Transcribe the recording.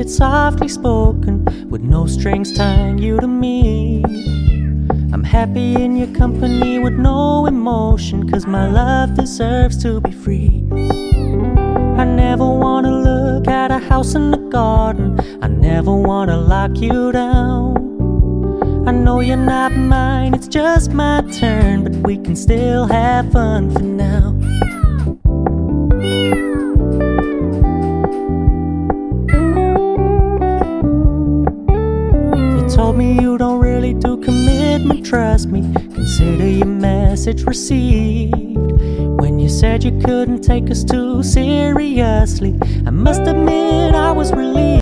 it's softly spoken, with no strings tying you to me. I'm happy in your company with no emotion, 'cause my love deserves to be free. I never wanna look at a house in the garden, I never wanna lock you down. I know you're not mine, it's just my turn, but we can still have fun for now. You told me you don't really do commitment, trust me, consider your message received. When you said you couldn't take us too seriously, I must admit I was relieved.